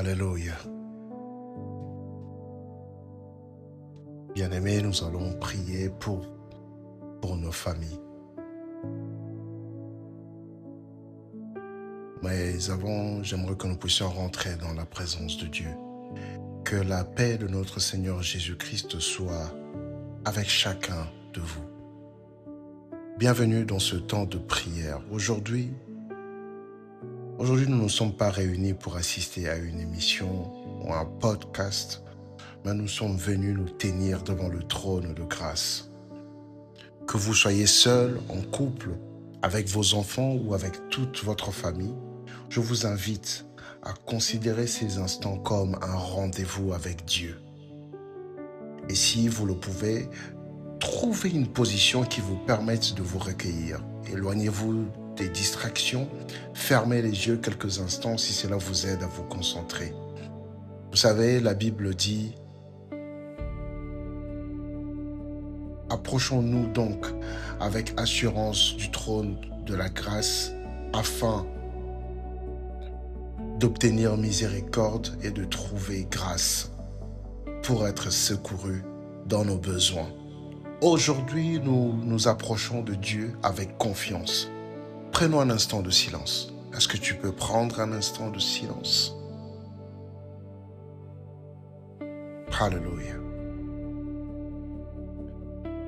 Alléluia. Bien-aimés, nous allons prier pour nos familles. Mais avant, j'aimerais que nous puissions rentrer dans la présence de Dieu. Que la paix de notre Seigneur Jésus-Christ soit avec chacun de vous. Bienvenue dans ce temps de prière. Aujourd'hui, nous ne sommes pas réunis pour assister à une émission ou un podcast, mais nous sommes venus nous tenir devant le trône de grâce. Que vous soyez seul, en couple, avec vos enfants ou avec toute votre famille, je vous invite à considérer ces instants comme un rendez-vous avec Dieu. Et si vous le pouvez, trouvez une position qui vous permette de vous recueillir. Éloignez-vous des distractions, fermez les yeux quelques instants si cela vous aide à vous concentrer. Vous savez, la Bible dit « Approchons-nous donc avec assurance du trône de la grâce afin d'obtenir miséricorde et de trouver grâce pour être secourus dans nos besoins. » Aujourd'hui, nous nous approchons de Dieu avec confiance. Prenons un instant de silence. Est-ce que tu peux prendre un instant de silence? Alléluia.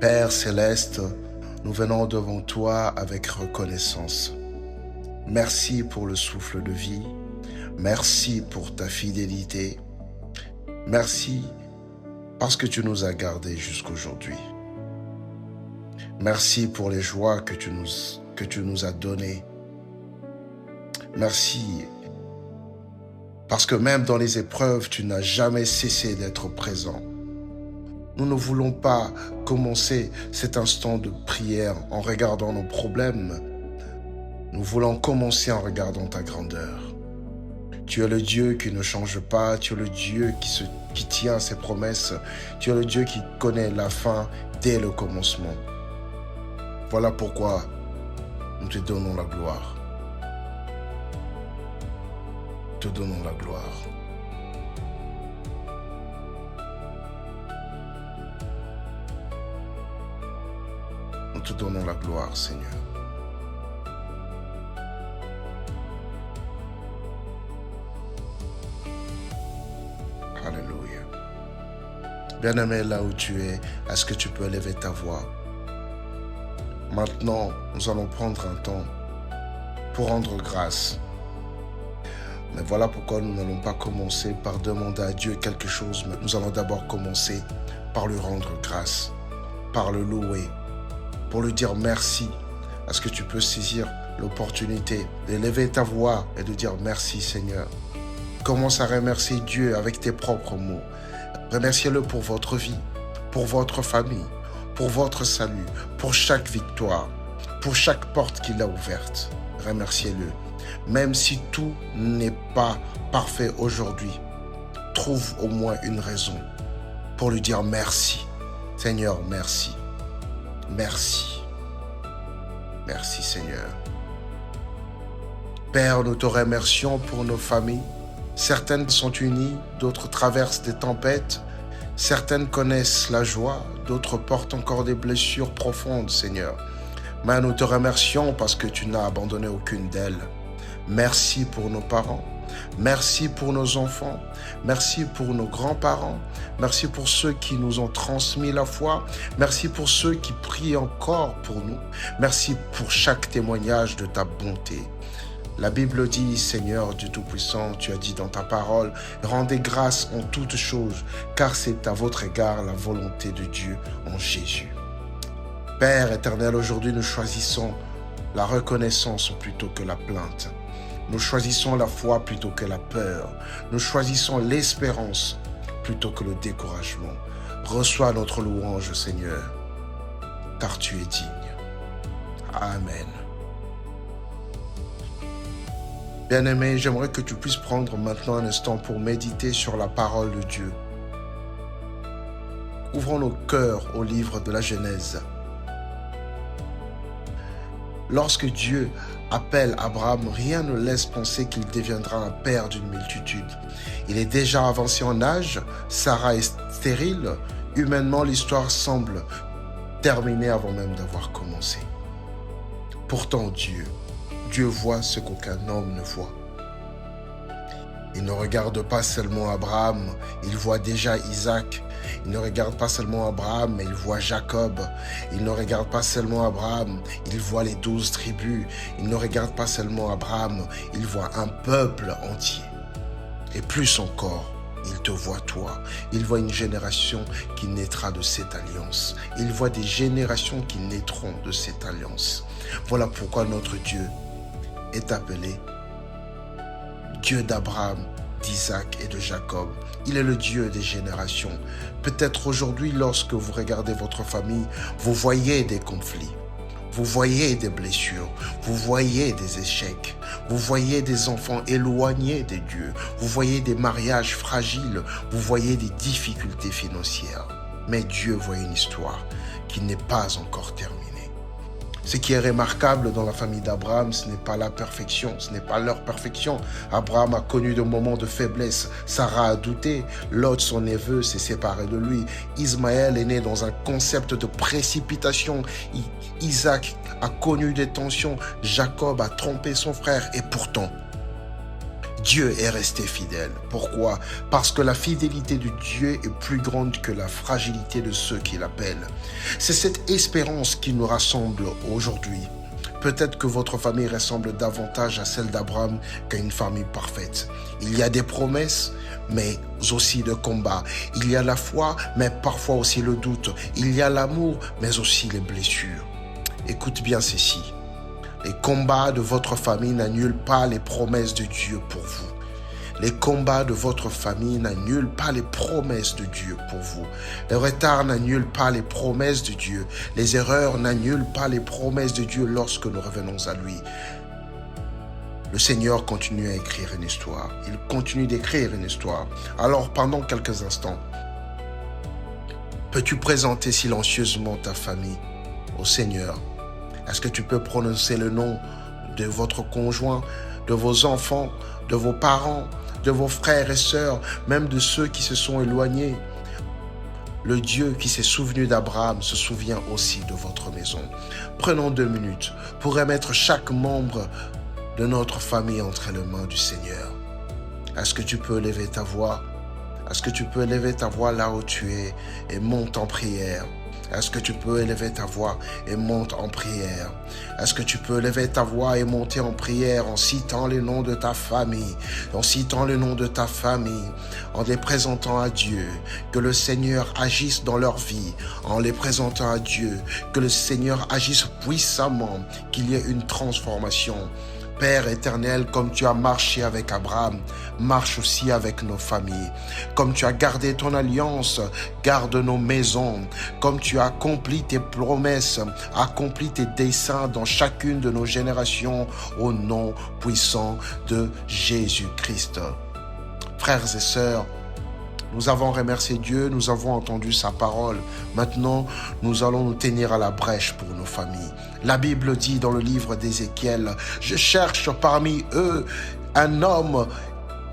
Père céleste, nous venons devant toi avec reconnaissance. Merci pour le souffle de vie. Merci pour ta fidélité. Merci parce que tu nous as gardés jusqu'aujourd'hui. Merci pour les joies que tu nous as données. Merci parce que même dans les épreuves, tu n'as jamais cessé d'être présent. Nous ne voulons pas commencer cet instant de prière en regardant nos problèmes. Nous voulons commencer en regardant ta grandeur. Tu es le Dieu qui ne change pas, tu es le Dieu qui tient ses promesses, tu es le Dieu qui connaît la fin dès le commencement. Voilà pourquoi nous te donnons la gloire. Te donnons la gloire. Nous te donnons la gloire, Seigneur. Alléluia. Bien-aimé, là où tu es, est-ce que tu peux élever ta voix? Maintenant, nous allons prendre un temps pour rendre grâce. Mais voilà pourquoi nous n'allons pas commencer par demander à Dieu quelque chose, mais nous allons d'abord commencer par lui rendre grâce, par le louer, pour lui dire merci. Est-ce que tu peux saisir l'opportunité d'élever ta voix et de dire merci Seigneur? Commence à remercier Dieu avec tes propres mots. Remerciez-le pour votre vie, pour votre famille, pour votre salut, pour chaque victoire, pour chaque porte qu'il a ouverte. Remerciez-le. Même si tout n'est pas parfait aujourd'hui, trouve au moins une raison pour lui dire merci. Seigneur, merci. Merci. Merci Seigneur. Père, nous te remercions pour nos familles. Certaines sont unies, d'autres traversent des tempêtes. Certaines connaissent la joie, d'autres portent encore des blessures profondes, Seigneur. Mais nous te remercions parce que tu n'as abandonné aucune d'elles. Merci pour nos parents. Merci pour nos enfants. Merci pour nos grands-parents. Merci pour ceux qui nous ont transmis la foi. Merci pour ceux qui prient encore pour nous. Merci pour chaque témoignage de ta bonté. La Bible dit, Seigneur Dieu Tout-Puissant, tu as dit dans ta parole, rendez grâce en toutes choses, car c'est à votre égard la volonté de Dieu en Jésus. Père éternel, aujourd'hui nous choisissons la reconnaissance plutôt que la plainte. Nous choisissons la foi plutôt que la peur. Nous choisissons l'espérance plutôt que le découragement. Reçois notre louange, Seigneur, car tu es digne. Amen. Bien-aimé, j'aimerais que tu puisses prendre maintenant un instant pour méditer sur la parole de Dieu. Ouvrons nos cœurs au livre de la Genèse. Lorsque Dieu appelle Abraham, rien ne laisse penser qu'il deviendra un père d'une multitude. Il est déjà avancé en âge, Sarah est stérile, humainement l'histoire semble terminée avant même d'avoir commencé. Pourtant Dieu voit ce qu'aucun homme ne voit. Il ne regarde pas seulement Abraham, il voit déjà Isaac. Il ne regarde pas seulement Abraham, mais il voit Jacob. Il ne regarde pas seulement Abraham, il voit les 12 tribus. Il ne regarde pas seulement Abraham, il voit un peuple entier. Et plus encore, il te voit toi. Il voit une génération qui naîtra de cette alliance. Il voit des générations qui naîtront de cette alliance. Voilà pourquoi notre Dieu est appelé Dieu d'Abraham, d'Isaac et de Jacob. Il est le Dieu des générations. Peut-être aujourd'hui, lorsque vous regardez votre famille, vous voyez des conflits, vous voyez des blessures, vous voyez des échecs, vous voyez des enfants éloignés de Dieu, vous voyez des mariages fragiles, vous voyez des difficultés financières. Mais Dieu voit une histoire qui n'est pas encore terminée. Ce qui est remarquable dans la famille d'Abraham, ce n'est pas la perfection, ce n'est pas leur perfection. Abraham a connu des moments de faiblesse, Sarah a douté, Lot, son neveu, s'est séparé de lui. Ismaël est né dans un concept de précipitation. Isaac a connu des tensions, Jacob a trompé son frère et pourtant, Dieu est resté fidèle. Pourquoi? Parce que la fidélité de Dieu est plus grande que la fragilité de ceux qui l'appellent. C'est cette espérance qui nous rassemble aujourd'hui. Peut-être que votre famille ressemble davantage à celle d'Abraham qu'à une famille parfaite. Il y a des promesses, mais aussi de combats. Il y a la foi, mais parfois aussi le doute. Il y a l'amour, mais aussi les blessures. Écoute bien ceci. Les combats de votre famille n'annulent pas les promesses de Dieu pour vous. Les combats de votre famille n'annulent pas les promesses de Dieu pour vous. Les retards n'annulent pas les promesses de Dieu. Les erreurs n'annulent pas les promesses de Dieu lorsque nous revenons à lui. Le Seigneur continue à écrire une histoire. Il continue d'écrire une histoire. Alors, pendant quelques instants, peux-tu présenter silencieusement ta famille au Seigneur? Est-ce que tu peux prononcer le nom de votre conjoint, de vos enfants, de vos parents, de vos frères et sœurs, même de ceux qui se sont éloignés? Le Dieu qui s'est souvenu d'Abraham se souvient aussi de votre maison. Prenons 2 minutes pour remettre chaque membre de notre famille entre les mains du Seigneur. Est-ce que tu peux lever ta voix? Est-ce que tu peux lever ta voix là où tu es et monte en prière? Est-ce que tu peux élever ta voix et monte en prière? Est-ce que tu peux élever ta voix et monter en prière en citant les noms de ta famille, en citant le nom de ta famille, en les présentant à Dieu, que le Seigneur agisse dans leur vie, en les présentant à Dieu, que le Seigneur agisse puissamment, qu'il y ait une transformation. Père éternel, comme tu as marché avec Abraham, marche aussi avec nos familles. Comme tu as gardé ton alliance, garde nos maisons. Comme tu as accompli tes promesses, accompli tes desseins dans chacune de nos générations, au nom puissant de Jésus-Christ. Frères et sœurs, nous avons remercié Dieu, nous avons entendu sa parole. Maintenant, nous allons nous tenir à la brèche pour nos familles. La Bible dit dans le livre d'Ézéchiel, « Je cherche parmi eux un homme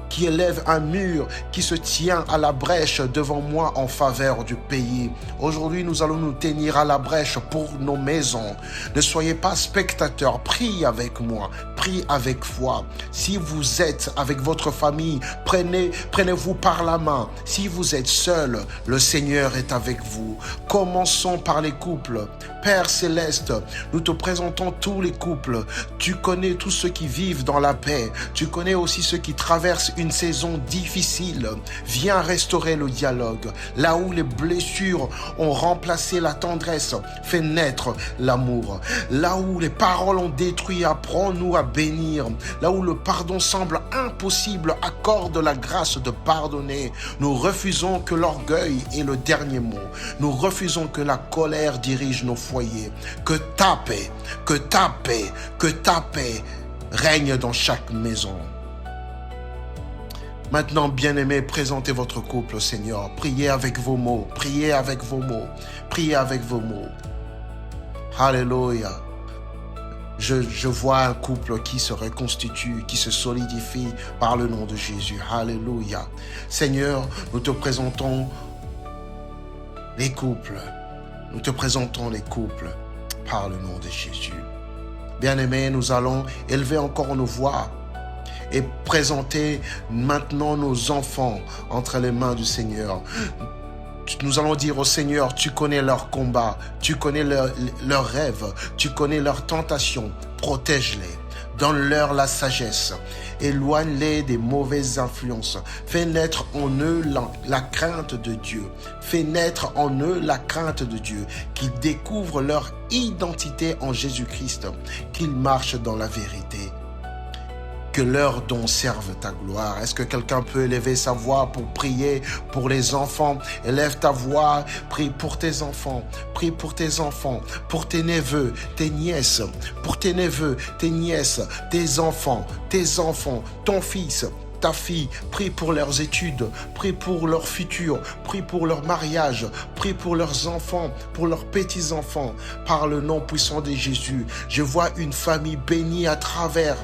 qui élève un mur, qui se tient à la brèche devant moi en faveur du pays. » Aujourd'hui, nous allons nous tenir à la brèche pour nos maisons. Ne soyez pas spectateurs, priez avec moi, priez avec foi. Si vous êtes avec votre famille, prenez-vous par la main. Si vous êtes seul, le Seigneur est avec vous. Commençons par les couples. Père Céleste, nous te présentons tous les couples. Tu connais tous ceux qui vivent dans la paix. Tu connais aussi ceux qui traversent une saison difficile. Viens restaurer le dialogue. Là où les blessures ont remplacé la tendresse, fais naître l'amour. Là où les paroles ont détruit, apprends-nous à bénir. Là où le pardon semble impossible, accorde la grâce de pardonner. Nous refusons que l'orgueil ait le dernier mot. Nous refusons que la colère dirige nos foyers. Que ta paix, que ta paix, que ta paix règne dans chaque maison. Maintenant, bien-aimés, présentez votre couple au Seigneur. Priez avec vos mots. Priez avec vos mots. Priez avec vos mots. Alléluia. Je vois un couple qui se reconstitue, qui se solidifie par le nom de Jésus. Alléluia. Seigneur, nous te présentons les couples. Nous te présentons les couples par le nom de Jésus. Bien-aimés, nous allons élever encore nos voix et présenter maintenant nos enfants entre les mains du Seigneur. Nous allons dire au Seigneur, tu connais leurs combats, tu connais leurs rêves, tu connais leurs tentations, protège-les. Donne-leur la sagesse, éloigne-les des mauvaises influences, fais naître en eux la crainte de Dieu, fais naître en eux la crainte de Dieu, qu'ils découvrent leur identité en Jésus-Christ, qu'ils marchent dans la vérité. Que leurs dons servent ta gloire. Est-ce que quelqu'un peut élever sa voix pour prier pour les enfants? Élève ta voix, prie pour tes enfants, prie pour tes enfants, pour tes neveux, tes nièces, pour tes neveux, tes nièces, tes enfants, ton fils, ta fille, prie pour leurs études, prie pour leur futur, prie pour leur mariage, prie pour leurs enfants, pour leurs petits-enfants, par le nom puissant de Jésus. Je vois une famille bénie à travers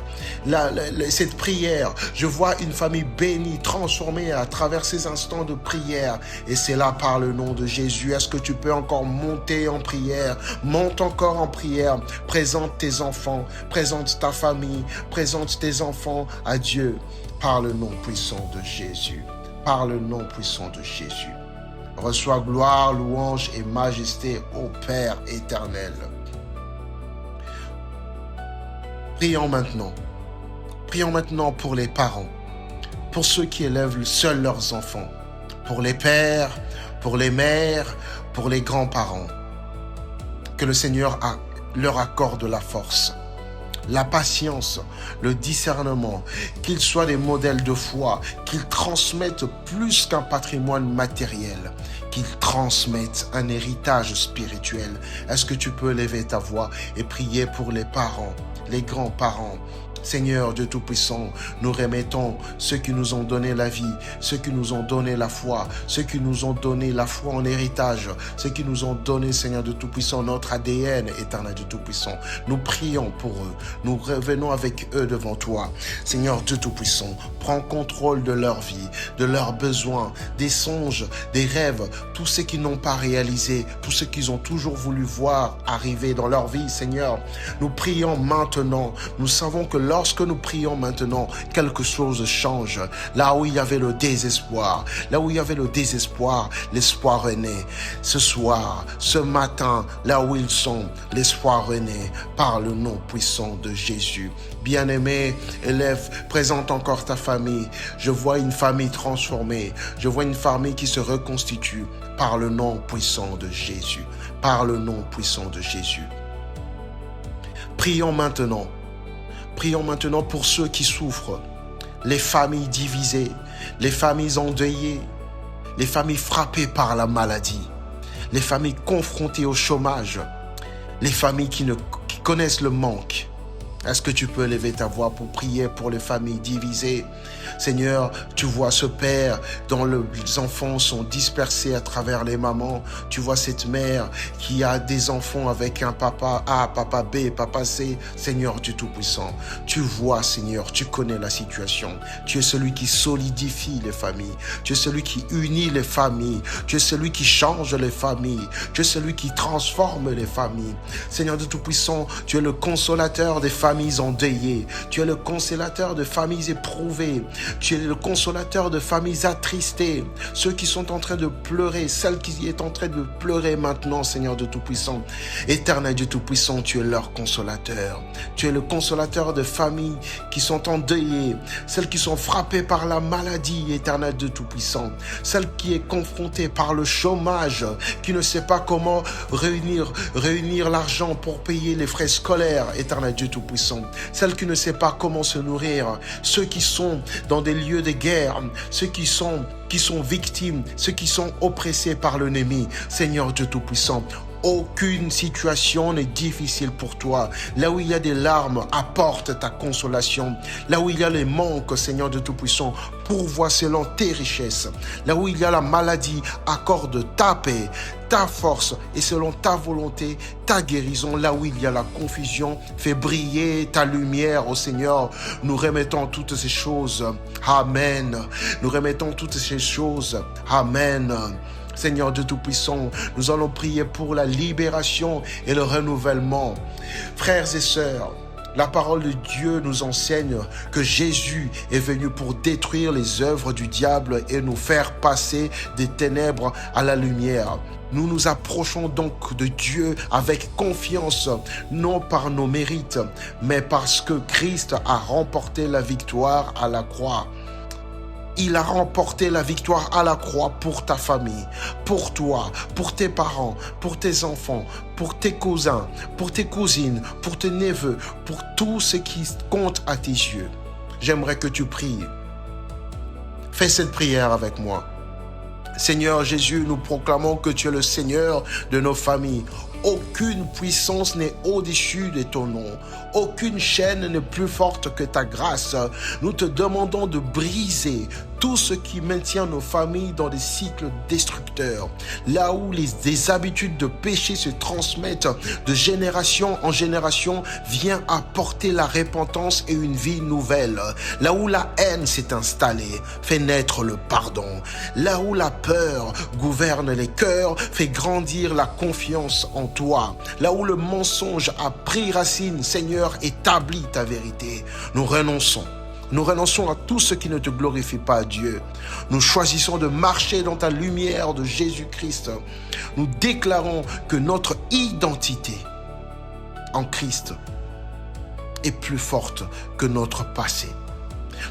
cette prière. Je vois une famille bénie, transformée à travers ces instants de prière. Et c'est là par le nom de Jésus. Est-ce que tu peux encore monter en prière? Monte encore en prière. Présente tes enfants, présente ta famille, présente tes enfants à Dieu. Par le nom puissant de Jésus. Par le nom puissant de Jésus. Reçois gloire, louange et majesté au Père éternel. Prions maintenant. Prions maintenant pour les parents, pour ceux qui élèvent seuls leurs enfants, pour les pères, pour les mères, pour les grands-parents. Que le Seigneur leur accorde la force, la patience, le discernement, qu'ils soient des modèles de foi, qu'ils transmettent plus qu'un patrimoine matériel, qu'ils transmettent un héritage spirituel. Est-ce que tu peux lever ta voix et prier pour les parents, les grands-parents? Seigneur Dieu Tout-Puissant, nous remettons ceux qui nous ont donné la vie, ceux qui nous ont donné la foi, ceux qui nous ont donné la foi en héritage, ceux qui nous ont donné, Seigneur Dieu Tout-Puissant, notre ADN, éternel Dieu Tout-Puissant. Nous prions pour eux, nous revenons avec eux devant toi. Seigneur Dieu Tout-Puissant, prends contrôle de leur vie, de leurs besoins, des songes, des rêves, tout ce qu'ils n'ont pas réalisé, tout ce qu'ils ont toujours voulu voir arriver dans leur vie, Seigneur. Nous prions maintenant, nous savons que lorsque nous prions maintenant, quelque chose change. Là où il y avait le désespoir, l'espoir est né. Ce soir, ce matin, là où ils sont, l'espoir est né par le nom puissant de Jésus. Bien-aimé, élève, présente encore ta famille. Je vois une famille transformée. Je vois une famille qui se reconstitue par le nom puissant de Jésus. Par le nom puissant de Jésus. Prions maintenant. Prions maintenant pour ceux qui souffrent, les familles divisées, les familles endeuillées, les familles frappées par la maladie, les familles confrontées au chômage, les familles qui connaissent le manque. Est-ce que tu peux lever ta voix pour prier pour les familles divisées? Seigneur, tu vois ce père dont les enfants sont dispersés à travers les mamans. Tu vois cette mère qui a des enfants avec un papa A, papa B, papa C. Seigneur Dieu Tout-Puissant, tu vois, Seigneur, tu connais la situation. Tu es celui qui solidifie les familles. Tu es celui qui unit les familles. Tu es celui qui change les familles. Tu es celui qui transforme les familles. Seigneur Dieu Tout-Puissant, tu es le consolateur des familles endeuillées. Tu es le consolateur de familles éprouvées. Tu es le consolateur de familles attristées. Ceux qui sont en train de pleurer, celle qui est en train de pleurer maintenant, Seigneur Dieu Tout-Puissant. Éternel Dieu Tout-Puissant, tu es leur consolateur. Tu es le consolateur de familles qui sont endeuillées, celles qui sont frappées par la maladie, Éternel Dieu Tout-Puissant. Celle qui est confrontée par le chômage, qui ne sait pas comment réunir l'argent pour payer les frais scolaires, Éternel Dieu Tout-Puissant. Celle qui ne sait pas comment se nourrir, ceux qui sont dans des lieux de guerre, ceux qui sont victimes, ceux qui sont oppressés par l'ennemi. Seigneur Dieu Tout-Puissant, Aucune situation n'est difficile pour toi. Là où il y a des larmes, apporte ta consolation. Là où il y a les manques, Seigneur de Tout-Puissant, pourvois selon tes richesses. Là où il y a la maladie, accorde ta paix, ta force et selon ta volonté, ta guérison. Là où il y a la confusion, fais briller ta lumière, ô Seigneur. Nous remettons toutes ces choses. Amen. Nous remettons toutes ces choses. Amen. Seigneur de Tout-Puissant, nous allons prier pour la libération et le renouvellement. Frères et sœurs, la parole de Dieu nous enseigne que Jésus est venu pour détruire les œuvres du diable et nous faire passer des ténèbres à la lumière. Nous nous approchons donc de Dieu avec confiance, non par nos mérites, mais parce que Christ a remporté la victoire à la croix. Il a remporté la victoire à la croix pour ta famille, pour toi, pour tes parents, pour tes enfants, pour tes cousins, pour tes cousines, pour tes neveux, pour tout ce qui compte à tes yeux. J'aimerais que tu pries. Fais cette prière avec moi. Seigneur Jésus, nous proclamons que tu es le Seigneur de nos familles. Aucune puissance n'est au-dessus de ton nom. Aucune chaîne n'est plus forte que ta grâce. Nous te demandons de briser tout ce qui maintient nos familles dans des cycles destructeurs. Là où des habitudes de péché se transmettent de génération en génération, viens apporter la repentance et une vie nouvelle. Là où la haine s'est installée, fais naître le pardon. Là où la peur gouverne les cœurs, fais grandir la confiance en toi. Là où le mensonge a pris racine, Seigneur, établis ta vérité. Nous renonçons à tout ce qui ne te glorifie pas, Dieu. Nous choisissons de marcher dans ta lumière de Jésus-Christ. Nous déclarons que notre identité en Christ est plus forte que notre passé.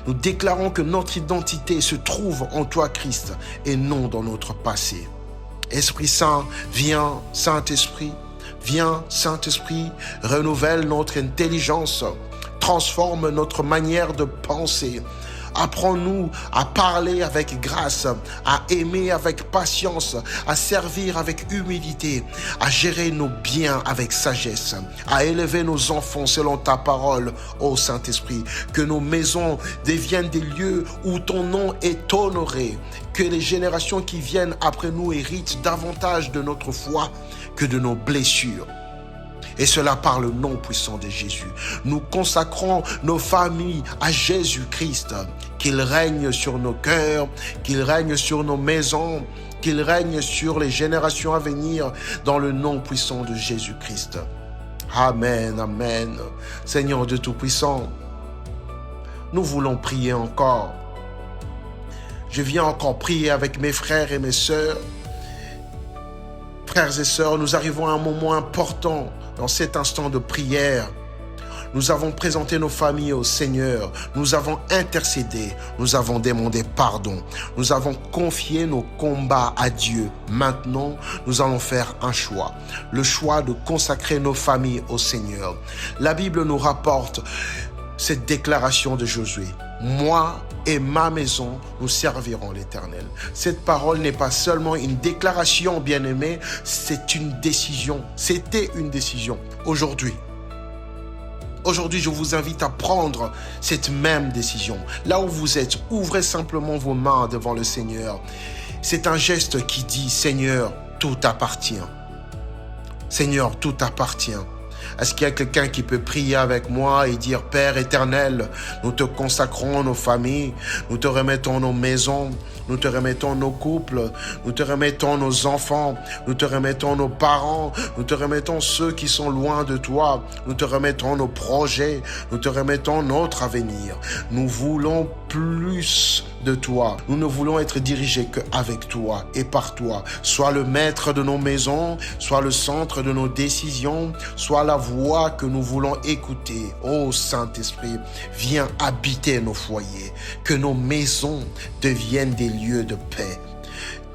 Nous déclarons que notre identité se trouve en toi, Christ, et non dans notre passé. Esprit Saint, viens, Saint-Esprit, renouvelle notre intelligence, transforme notre manière de penser. Apprends-nous à parler avec grâce, à aimer avec patience, à servir avec humilité, à gérer nos biens avec sagesse, à élever nos enfants selon ta parole, ô Saint-Esprit. Que nos maisons deviennent des lieux où ton nom est honoré, que les générations qui viennent après nous héritent davantage de notre foi que de nos blessures. Et cela par le nom puissant de Jésus. Nous consacrons nos familles à Jésus-Christ. Qu'il règne sur nos cœurs, qu'il règne sur nos maisons, qu'il règne sur les générations à venir dans le nom puissant de Jésus-Christ. Amen, amen. Seigneur Dieu Tout-Puissant, nous voulons prier encore. Je viens encore prier avec mes frères et mes sœurs. Frères et sœurs, nous arrivons à un moment important dans cet instant de prière. Nous avons présenté nos familles au Seigneur. Nous avons intercédé. Nous avons demandé pardon. Nous avons confié nos combats à Dieu. Maintenant, nous allons faire un choix. Le choix de consacrer nos familles au Seigneur. La Bible nous rapporte cette déclaration de Josué. Moi et ma maison, nous servirons l'Éternel. Cette parole n'est pas seulement une déclaration, bien-aimée, c'est une décision. C'était une décision. Aujourd'hui, je vous invite à prendre cette même décision. Là où vous êtes, ouvrez simplement vos mains devant le Seigneur. C'est un geste qui dit, Seigneur, tout appartient. Seigneur, tout appartient. Est-ce qu'il y a quelqu'un qui peut prier avec moi et dire, Père éternel, nous te consacrons nos familles, nous te remettons nos maisons, nous te remettons nos couples, nous te remettons nos enfants, nous te remettons nos parents, nous te remettons ceux qui sont loin de toi, nous te remettons nos projets, nous te remettons notre avenir. Nous voulons plus de toi. Nous ne voulons être dirigés qu'avec toi et par toi. Sois le maître de nos maisons, sois le centre de nos décisions, sois la voix que nous voulons écouter. Ô Saint-Esprit, viens habiter nos foyers, que nos maisons deviennent des lieux de paix.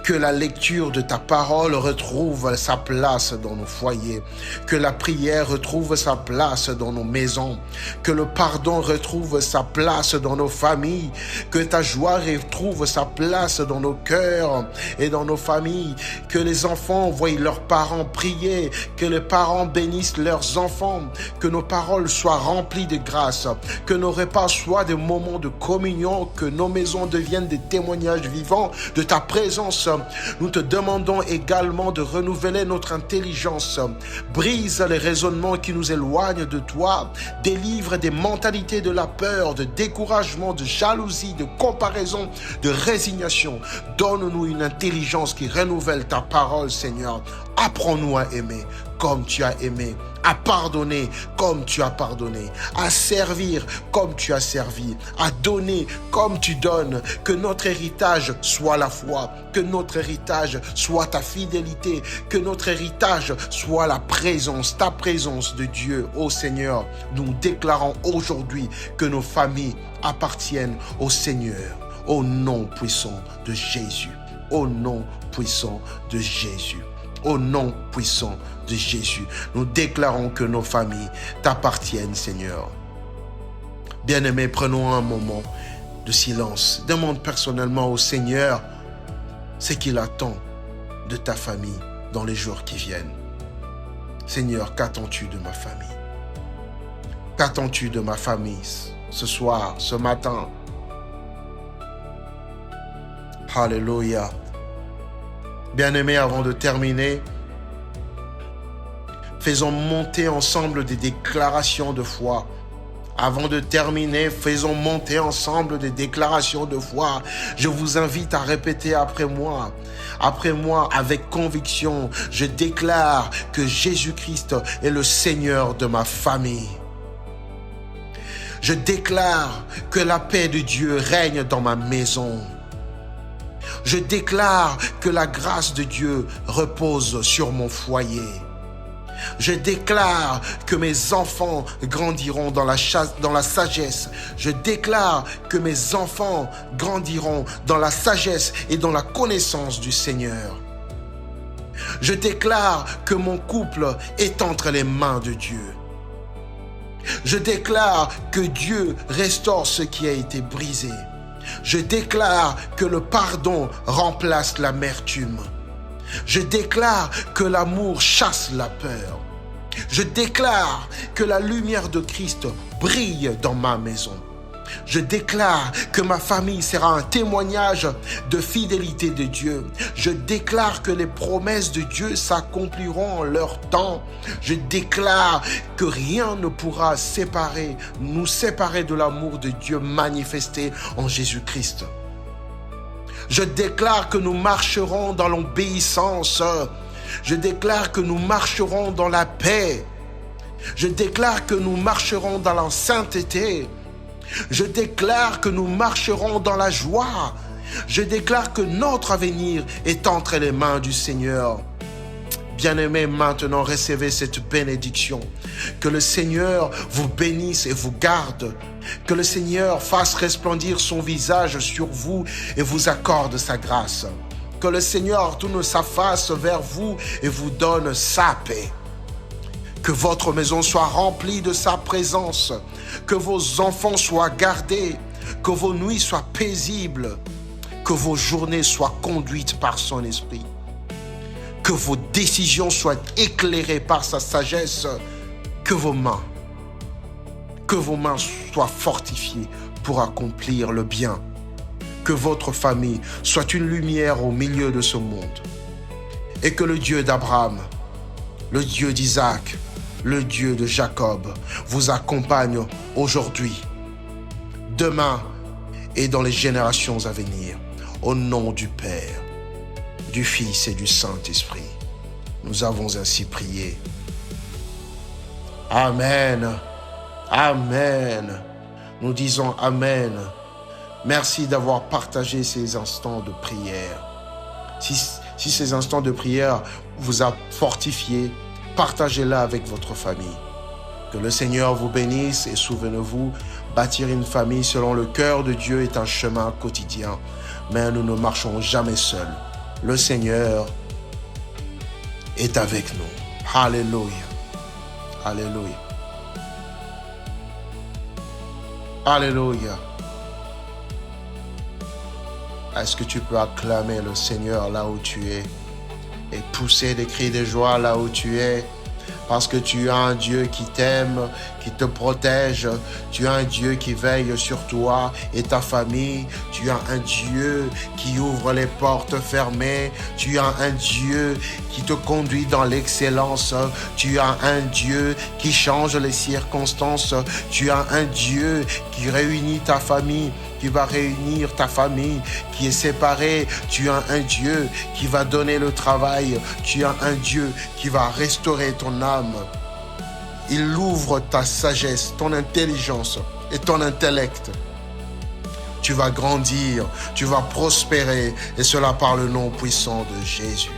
Que la lecture de ta parole retrouve sa place dans nos foyers. Que la prière retrouve sa place dans nos maisons. Que le pardon retrouve sa place dans nos familles. Que ta joie retrouve sa place dans nos cœurs et dans nos familles. Que les enfants voient leurs parents prier. Que les parents bénissent leurs enfants. Que nos paroles soient remplies de grâce. Que nos repas soient des moments de communion. Que nos maisons deviennent des témoignages vivants de ta présence. Nous te demandons également de renouveler notre intelligence. Brise les raisonnements qui nous éloignent de toi. Délivre des mentalités de la peur, de découragement, de jalousie, de comparaison, de résignation. Donne-nous une intelligence qui renouvelle ta parole, Seigneur. Apprends-nous à aimer comme tu as aimé, à pardonner comme tu as pardonné, à servir comme tu as servi, à donner comme tu donnes. Que notre héritage soit la foi, que notre héritage soit ta fidélité, que notre héritage soit la présence, ta présence de Dieu. Ô Seigneur, nous déclarons aujourd'hui que nos familles appartiennent au Seigneur, au nom puissant de Jésus, au nom puissant de Jésus. Au nom puissant de Jésus, nous déclarons que nos familles t'appartiennent, Seigneur. Bien-aimés, prenons un moment de silence. Demande personnellement au Seigneur ce qu'il attend de ta famille dans les jours qui viennent. Seigneur, qu'attends-tu de ma famille? Qu'attends-tu de ma famille ce soir, ce matin? Alléluia. Bien-aimés, avant de terminer, faisons monter ensemble des déclarations de foi. Avant de terminer, faisons monter ensemble des déclarations de foi. Je vous invite à répéter après moi. Après moi, avec conviction, je déclare que Jésus-Christ est le Seigneur de ma famille. Je déclare que la paix de Dieu règne dans ma maison. Je déclare que la grâce de Dieu repose sur mon foyer. Je déclare que mes enfants grandiront dans la sagesse. Je déclare que mes enfants grandiront dans la sagesse et dans la connaissance du Seigneur. Je déclare que mon couple est entre les mains de Dieu. Je déclare que Dieu restaure ce qui a été brisé. Je déclare que le pardon remplace l'amertume. Je déclare que l'amour chasse la peur. Je déclare que la lumière de Christ brille dans ma maison. Je déclare que ma famille sera un témoignage de fidélité de Dieu. Je déclare que les promesses de Dieu s'accompliront en leur temps. Je déclare que rien ne pourra nous séparer de l'amour de Dieu manifesté en Jésus-Christ. Je déclare que nous marcherons dans l'obéissance. Je déclare que nous marcherons dans la paix. Je déclare que nous marcherons dans la sainteté. Je déclare que nous marcherons dans la joie. Je déclare que notre avenir est entre les mains du Seigneur. Bien-aimés, maintenant recevez cette bénédiction. Que le Seigneur vous bénisse et vous garde. Que le Seigneur fasse resplendir son visage sur vous et vous accorde sa grâce. Que le Seigneur tourne sa face vers vous et vous donne sa paix. Que votre maison soit remplie de sa présence. Que vos enfants soient gardés. Que vos nuits soient paisibles. Que vos journées soient conduites par son esprit. Que vos décisions soient éclairées par sa sagesse. Que vos mains soient fortifiées pour accomplir le bien. Que votre famille soit une lumière au milieu de ce monde. Et que le Dieu d'Abraham, le Dieu d'Isaac, le Dieu de Jacob vous accompagne aujourd'hui, demain et dans les générations à venir. Au nom du Père, du Fils et du Saint-Esprit, nous avons ainsi prié. Amen. Amen. Nous disons Amen. Merci d'avoir partagé ces instants de prière. Si ces instants de prière vous a fortifié, partagez-la avec votre famille. Que le Seigneur vous bénisse et souvenez-vous, bâtir une famille selon le cœur de Dieu est un chemin quotidien. Mais nous ne marchons jamais seuls. Le Seigneur est avec nous. Alléluia. Alléluia. Alléluia. Est-ce que tu peux acclamer le Seigneur là où tu es et pousser des cris de joie là où tu es? Parce que tu as un Dieu qui t'aime, qui te protège. Tu as un Dieu qui veille sur toi et ta famille. Tu as un Dieu qui ouvre les portes fermées. Tu as un Dieu qui te conduit dans l'excellence. Tu as un Dieu qui change les circonstances. Tu as un Dieu qui réunit ta famille, qui va réunir ta famille qui est séparée. Tu as un Dieu qui va donner le travail. Tu as un Dieu qui va restaurer ton âme. Il ouvre ta sagesse, ton intelligence et ton intellect. Tu vas grandir, tu vas prospérer, et cela par le nom puissant de Jésus.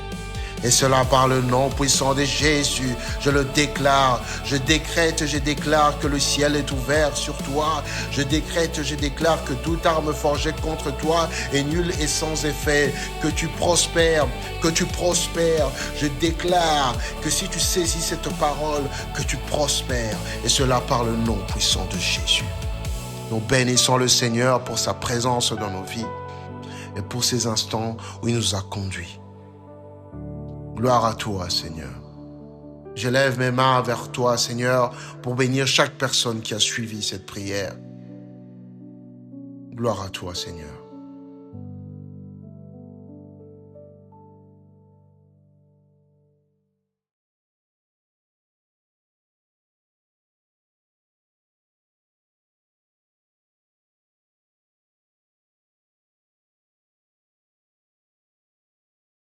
Et cela par le nom puissant de Jésus, je le déclare, je décrète, je déclare que le ciel est ouvert sur toi. Je décrète, je déclare que toute arme forgée contre toi est nulle et sans effet. Que tu prospères, que tu prospères. Je déclare que si tu saisis cette parole, que tu prospères. Et cela par le nom puissant de Jésus. Nous bénissons le Seigneur pour sa présence dans nos vies et pour ces instants où il nous a conduits. Gloire à toi, Seigneur. Je lève mes mains vers toi, Seigneur, pour bénir chaque personne qui a suivi cette prière. Gloire à toi, Seigneur.